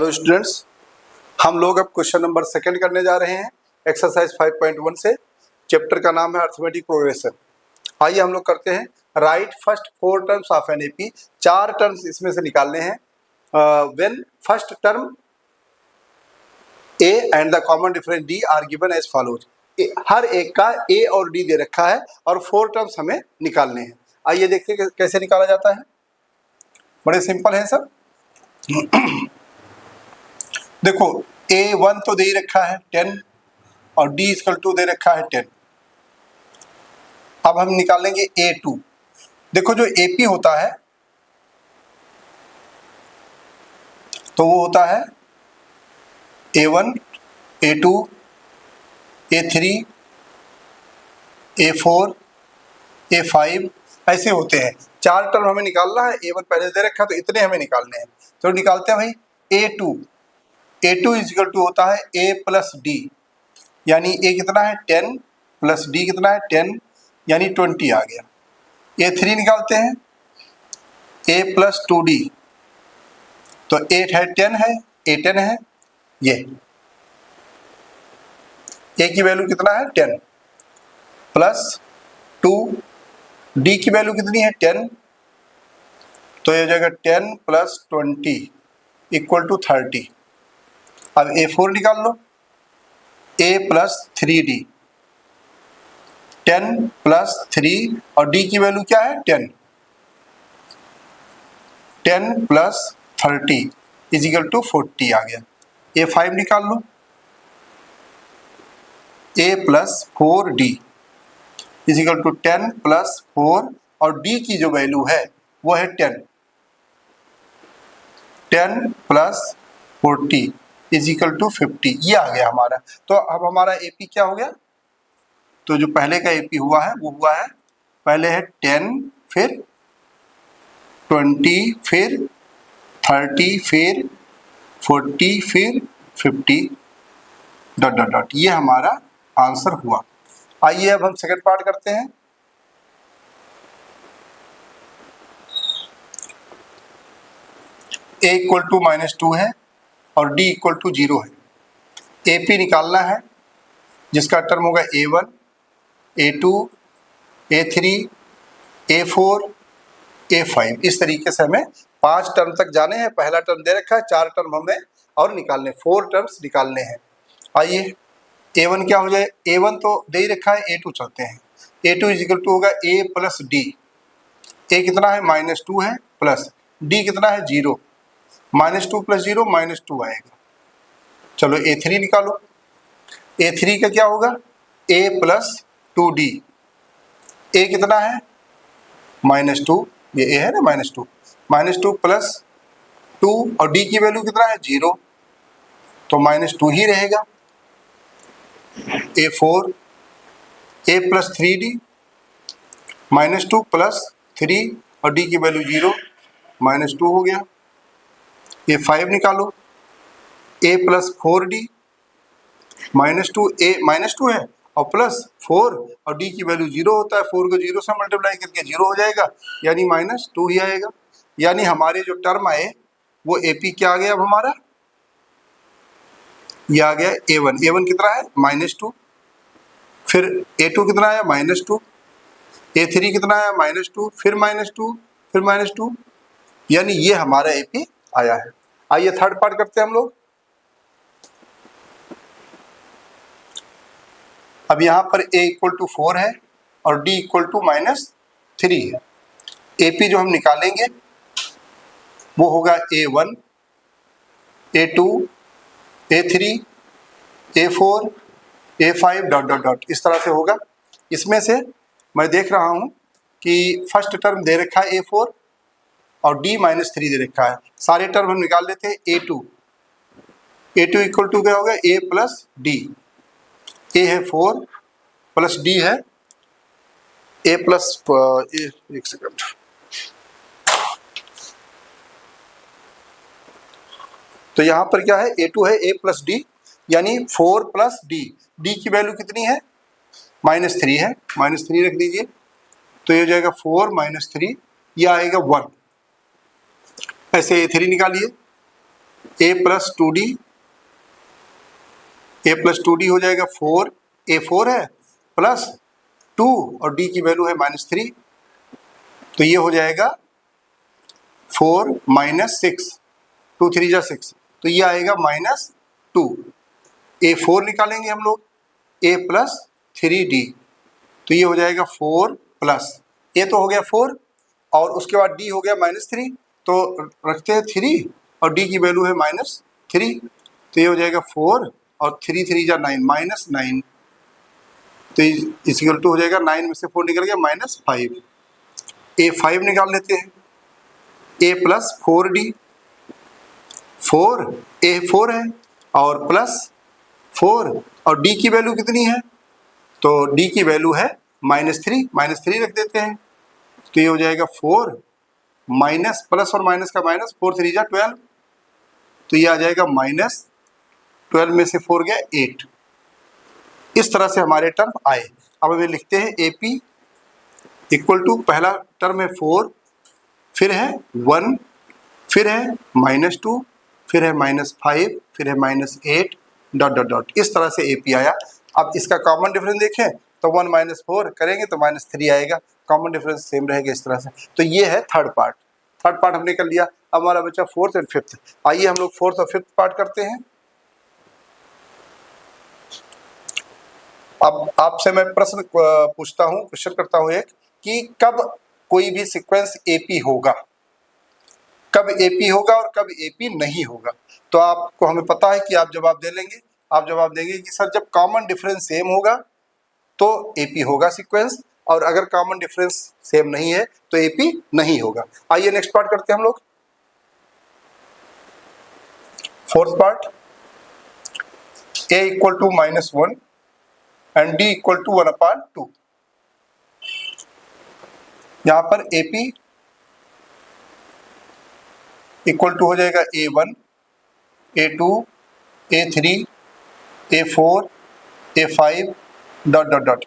Hello students, हम लोग अब क्वेश्चन नंबर सेकंड करने जा रहे हैं एक्सरसाइज 5.1 से। चैप्टर का नाम है अर्थमेटिक प्रोग्रेशन। आइए हम लोग करते हैं। Write first 4 terms of an AP. 4 terms इसमें से निकालने हैं। When first term a and the common difference d are given as follows. हर एक का ए और डी दे रखा है और 4 टर्म्स हमें निकालने हैं। आइए देखते हैं कैसे निकाला जाता है। बड़े सिंपल है सब। देखो A1 तो दे ही रखा है 10 और D इक्वल टू दे रखा है 10। अब हम निकालेंगे A2। देखो जो AP होता है तो वो होता है A1, A2, A3, A4, A5 ऐसे होते हैं। 4 टर्म हमें निकालना है। A1 पहले दे रखा है तो इतने हमें निकालने हैं। तो निकालते हैं भाई A2 इक्वल टू होता है A प्लस डी, यानी A कितना है 10 प्लस D कितना है 10 यानी 20 आ गया। A3 निकालते हैं A प्लस 2D, तो 8 है 10 है A 10 है। ये A की वैल्यू कितना है 10 प्लस 2D की वैल्यू कितनी है 10, तो ये हो जाएगा 10 प्लस 20 इक्वल टू 30। अब A4 निकाल लो A प्लस 3D, 10 प्लस 3 और D की वैल्यू क्या है 10, 10 प्लस 30 इजिकल टू 40 आ गया। A5 निकाल लो A plus 4D equal to 10 plus 4 और D की जो वैल्यू है वो है 10, 10 प्लस 40 इजिकल टू 50। ये आ गया हमारा। तो अब हमारा AP क्या हो गया, तो जो पहले का AP हुआ है वो हुआ है, पहले है 10 फिर 20 फिर 30 फिर 40 फिर 50 डॉट डॉट डॉट। ये हमारा आंसर हुआ। आइए अब हम सेकंड पार्ट करते हैं। A इक्वल टू -2 है और D इक्वल टू 0 है। AP निकालना है जिसका टर्म होगा A1, A2, A3, A4, A5। इस तरीके से हमें 5 टर्म तक जाने हैं। पहला टर्म दे रखा है, 4 टर्म हमें और निकालने, 4 टर्म्स निकालने हैं। आइए A1 क्या हो जाए, A1 तो दे ही रखा है, A2 चलते हैं। A2 इजिकल टू होगा A प्लस D। A कितना है -2 है प्लस D कितना है 0, -2 प्लस 0 -2 आएगा। चलो A3 निकालो। A3 का क्या होगा A प्लस 2D। A कितना है -2, ये A है ना -2 प्लस 2 और D की वैल्यू कितना है 0, तो -2 ही रहेगा। A4 A plus 3D, -2 plus 3 और D की वैल्यू 0, -2 हो गया। A5 निकालो A प्लस 4D, -2 A -2 है और प्लस 4 और D की वैल्यू 0 होता है। 4 को 0 से मल्टीप्लाई करके 0 हो जाएगा, यानी -2 ही आएगा। यानी हमारे जो टर्म आए वो AP क्या आ गया अब हमारा, ये आ गया A1। A1 कितना है -2, फिर A2 कितना आया -2, A3 कितना आया -2, फिर -2, फिर -2, यानी ये हमारा AP आया है। आइए थर्ड पार्ट करते हैं हम लोग। अब यहाँ पर A इक्वल टू 4 है और D इक्वल टू -3 है। AP जो हम निकालेंगे वो होगा A1, A2, A3, A4, A5 dot dot dot, इस तरह से होगा। इसमें से मैं देख रहा हूँ कि फर्स्ट टर्म दे रखा है A4 और D -3 दे रखा है। सारे टर्म हम निकाल लेते हैं। A2 इक्वल टू क्या होगा A प्लस D। A है 4 प्लस D है A प्लस, एक सेकंड, तो यहाँ पर क्या है A2 है A प्लस D, यानी 4 प्लस D की वैल्यू कितनी है -3 है, -3 रख दीजिए, तो ये हो जाएगा 4 -3, ये आएगा 1। ऐसे A3 निकालिए ए प्लस टू डी, ए प्लस टू डी हो जाएगा 4, ए 4 है प्लस 2 और डी की वैल्यू है -3, तो ये हो जाएगा 4 माइनस 6, 2 3 जा 6, तो ये आएगा -2। ए 4 निकालेंगे हम लोग, ए प्लस 3d, तो ये हो जाएगा 4 प्लस ए तो हो गया 4 और उसके बाद डी हो गया -3, तो रखते हैं 3 और डी की वैल्यू है -3, तो ये हो जाएगा 4 और 3 3 जा 9, -9, तो इक्वल टू हो जाएगा 9 में से 4 निकल गया -5। ए 5 निकाल लेते हैं, ए प्लस 4d, 4 ए 4 है और प्लस 4 और डी की वैल्यू कितनी है, तो डी की वैल्यू है -3 रख देते हैं, तो ये हो जाएगा 4 माइनस प्लस और माइनस का माइनस, 4 3 जा 12, तो ये आ जाएगा -12 में से 4 गया 8। इस तरह से हमारे टर्म आए। अब हमें लिखते हैं ए पी इक्वल टू, पहला टर्म है 4, फिर है 1, फिर है -2, फिर है -5, फिर है -8 ... इस तरह से ए पी आया। अब इसका कॉमन डिफरेंस देखें तो 1 - 4 करेंगे तो -3 आएगा, कॉमन डिफरेंस सेम रहेगा इस तरह से। तो ये है थर्ड पार्ट हमने कर लिया। अब हमारा बचा फोर्थ एंड फिफ्थ। आइए हम लोग फोर्थ और फिफ्थ पार्ट करते हैं। अब आपसे मैं प्रश्न पूछता हूँ, क्वेश्चन करता हूँ एक, कि कब कोई भी सीक्वेंस एपी होगा, कब एपी होगा और कब एपी नहीं होगा। तो आपको हमें पता है कि आप जवाब दे लेंगे, आप जवाब देंगे कि सर जब कॉमन डिफरेंस सेम होगा तो एपी होगा सीक्वेंस, और अगर कॉमन डिफरेंस सेम नहीं है तो एपी नहीं होगा। आइए नेक्स्ट पार्ट करते हैं हम लोग, fourth part. a equal to -1 and d equal to 1/2। यहां पर AP इक्वल टू हो जाएगा A1, A2, A3, A4, A5 ...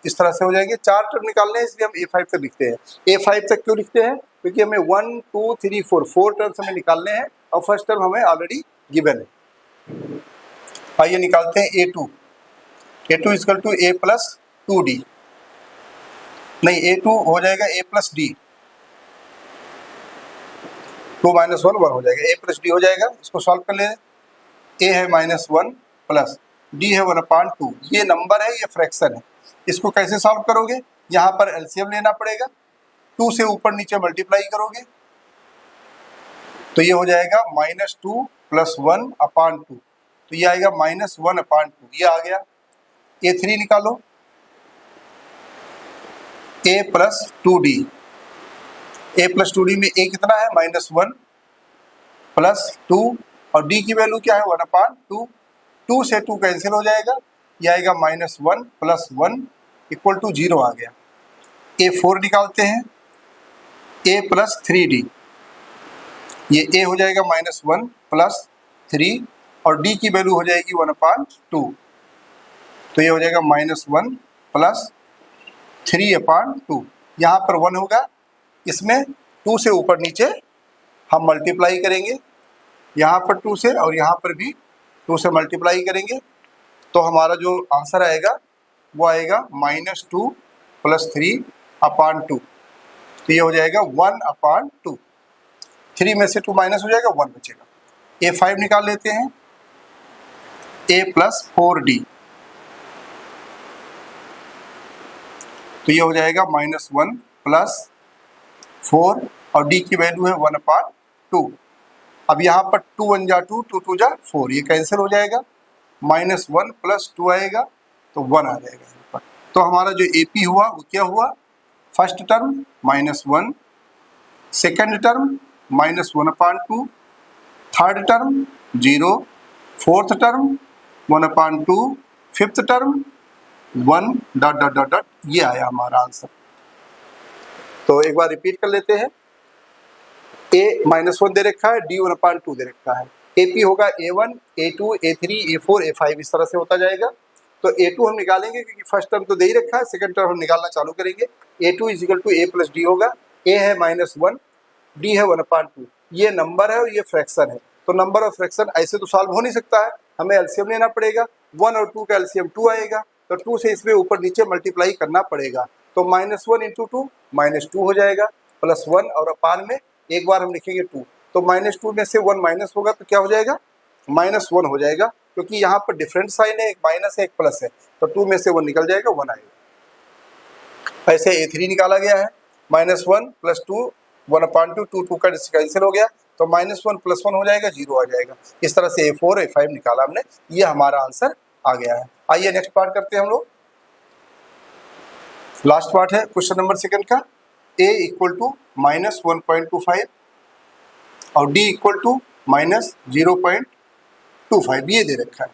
इस तरह से हो जाएंगे। 4 टर्म निकालने हैं इसलिए हम A5 तक लिखते हैं। A5 तक क्यों लिखते हैं? क्योंकि हमें 1 2 3 4 टर्म्स हमें निकालने हैं और फर्स्ट टर्म हमें ऑलरेडी गिवन है। आइए निकालते हैं A2 equal to A plus 2D, नहीं A2 हो जाएगा A प्लस D, 2 - 1 1 हो जाएगा, A प्लस D हो जाएगा। इसको सॉल्व कर लें। A है -1 प्लस D है 1/2। ये नंबर है, ये फ्रैक्शन है। इसको कैसे सॉल्व करोगे? यहाँ पर एलसीएम लेना पड़ेगा, 2 से ऊपर नीचे मल्टीप्लाई करोगे तो ये हो जाएगा -2 प्लस 1/2, तो ये आएगा -1/2, ये आ गया। A3 निकालो, A plus 2D, A plus 2D में A कितना है -1 प्लस 2 और D की वैल्यू क्या है 1/2, 2 से 2 कैंसिल हो जाएगा, ये आएगा -1 प्लस 1 इक्वल टू 0 आ गया। A4 निकालते हैं, A प्लस 3D, ये A हो जाएगा -1 प्लस 3 और D की वैल्यू हो जाएगी 1/2, तो ये हो जाएगा -1 प्लस 3/2। यहाँ पर 1 होगा, इसमें 2 से ऊपर नीचे हम मल्टीप्लाई करेंगे, यहाँ पर 2 से और यहाँ पर भी 2 से मल्टीप्लाई करेंगे, तो हमारा जो आंसर आएगा वो आएगा -2 प्लस 3/2, तो ये हो जाएगा 1/2। 3 में से 2 माइनस हो जाएगा, 1 बचेगा। A5 निकाल लेते हैं, A प्लस 4D, तो ये हो जाएगा -1 प्लस 4 और D की वैल्यू है 1/2। अब यहाँ पर 2 1 जा 2, 2 2 जा 4, ये कैंसिल हो जाएगा, -1 प्लस 2 आएगा तो 1 आ जाएगा यहाँ पर। तो हमारा जो AP हुआ वो क्या हुआ? First term -1, second term -1/2, third term 0, fourth term 1/2, fifth term 1... ये आया हमारा आंसर। तो एक बार रिपीट कर लेते हैं। A -1 दे रखा है, D 1/2 दे रखा है। AP होगा A1, A2, A3, A4, A5, इस तरह से होता जाएगा। तो A2 हम निकालेंगे क्योंकि फर्स्ट टर्म तो दे ही रखा है, सेकंड टर्म हम निकालना चालू करेंगे। A2 equal to A plus D होगा। A है -1, D है 1/2, ये नंबर है और ये फ्रैक्शन है। तो नंबर ऑफ फ्रैक्शन ऐसे तो सॉल्व हो नहीं सकता है, हमें एलसीएम लेना पड़ेगा। 1 और 2 का एलसीएम 2 आएगा, तो 2 से इसमें ऊपर नीचे मल्टीप्लाई करना पड़ेगा। तो -1 इंटू 2 -2 हो जाएगा, +1 और अपान में एक बार हम लिखेंगे 2, तो -2 में से 1 माइनस होगा तो क्या हो जाएगा, -1 हो जाएगा, क्योंकि यहाँ पर डिफरेंट साइन है, एक माइनस है एक प्लस है, तो 2 में से 1 निकल जाएगा, 1 आएगा। ऐसे A3 निकाला गया है, -1 + 2 1/2, 2 का कैंसिल हो गया, तो -1 + 1 हो जाएगा, 0 आ जाएगा। इस तरह से A4 A5 निकाला हमने, ये हमारा आंसर आ गया है। आइए नेक्स्ट पार्ट करते हैं हम लोग। लास्ट पार्ट है क्वेश्चन नंबर 2 का। A = -1.25 और D = -0.25 ये दे रखा है।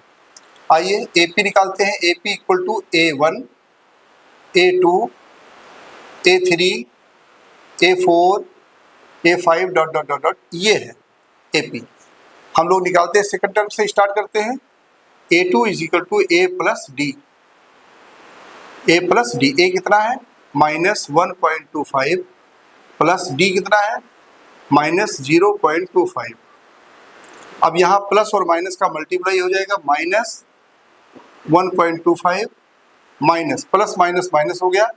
आइए AP निकालते हैं। AP = A1 A2 A3 A4 A5 ... ये है AP। हम लोग निकालते हैं सेकंड टर्म से, स्टार्ट करते हैं। A2 = A + D। A + D, A कितना है -1.25 प्लस D कितना है -0.25। अब यहाँ प्लस और माइनस का मल्टीप्लाई हो जाएगा, -1.25 माइनस प्लस माइनस माइनस हो गया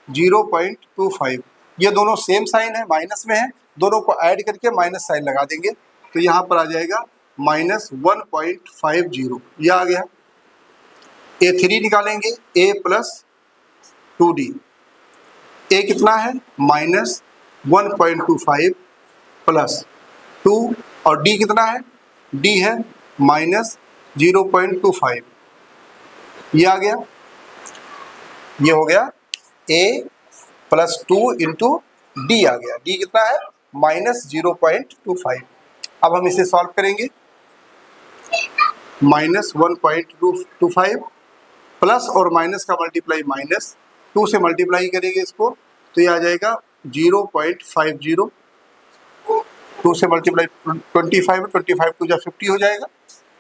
0.25। ये दोनों सेम साइन है, माइनस में है, दोनों को ऐड करके माइनस साइन लगा देंगे, तो यहाँ पर आ जाएगा -1.50, यह आ गया। A3 निकालेंगे, A + 2D। A कितना है -1.25 प्लस 2 और D कितना है, D है -0.25, ये आ गया। ये हो गया A + 2 इंटू D आ गया। D कितना है -0.25। अब हम इसे सॉल्व करेंगे। -1.25 प्लस और माइनस का मल्टीप्लाई -2 से मल्टीप्लाई करेंगे इसको, तो ये आ जाएगा 0.50। 2 से मल्टीप्लाई 25 2 × 50 हो जाएगा।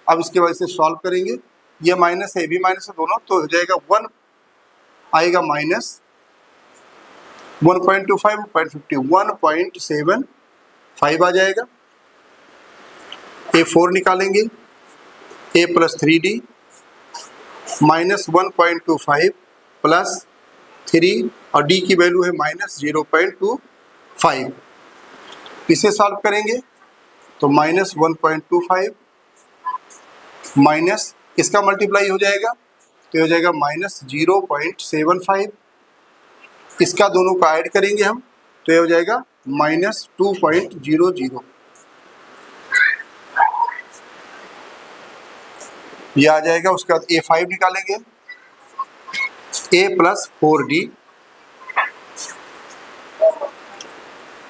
अब इसके बाद इसे सॉल्व करेंगे, ये माइनस है, ये भी माइनस है, दोनों, तो हो जाएगा 1 आएगा -1.25 0.50 1.75 आ जाएगा। A4 निकालेंगे, A + 3D -1.25 प्लस 3 और D की वैल्यू है -0.25। इसे सॉल्व करेंगे तो -1.25 माइनस इसका मल्टीप्लाई हो जाएगा, तो ये हो जाएगा -0.75। इसका दोनों का ऐड करेंगे हम, तो ये हो जाएगा -2.00। ये आ जाएगा। उसके बाद A5 निकालेंगे, A + 4D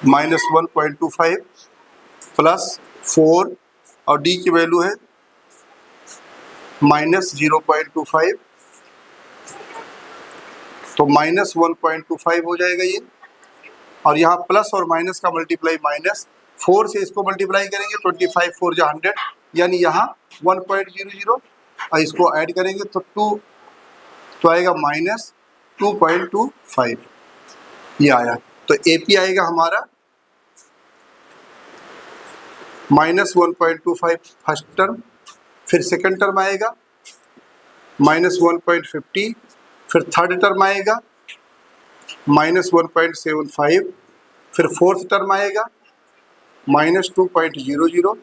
-1.25 प्लस 4 और D की वैल्यू है -0.25, तो -1.25 हो जाएगा ये। और यहाँ प्लस और माइनस का मल्टीप्लाई -4 से इसको मल्टीप्लाई करेंगे, 25 4 × 100, यानी यहाँ 1.00 और इसको ऐड करेंगे तो 2, तो आएगा -2.25, ये आया। तो AP आएगा हमारा -1.25 फर्स्ट टर्म, फिर सेकंड टर्म आएगा -1.50, फिर थर्ड टर्म आएगा -1.75, फिर फोर्थ टर्म आएगा -2.00,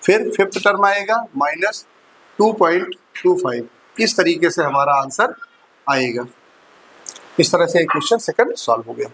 फिर फिफ्थ टर्म आएगा -2.25। इस तरीके से हमारा आंसर आएगा। इस तरह से एक क्वेश्चन सेकंड सॉल्व हो गया।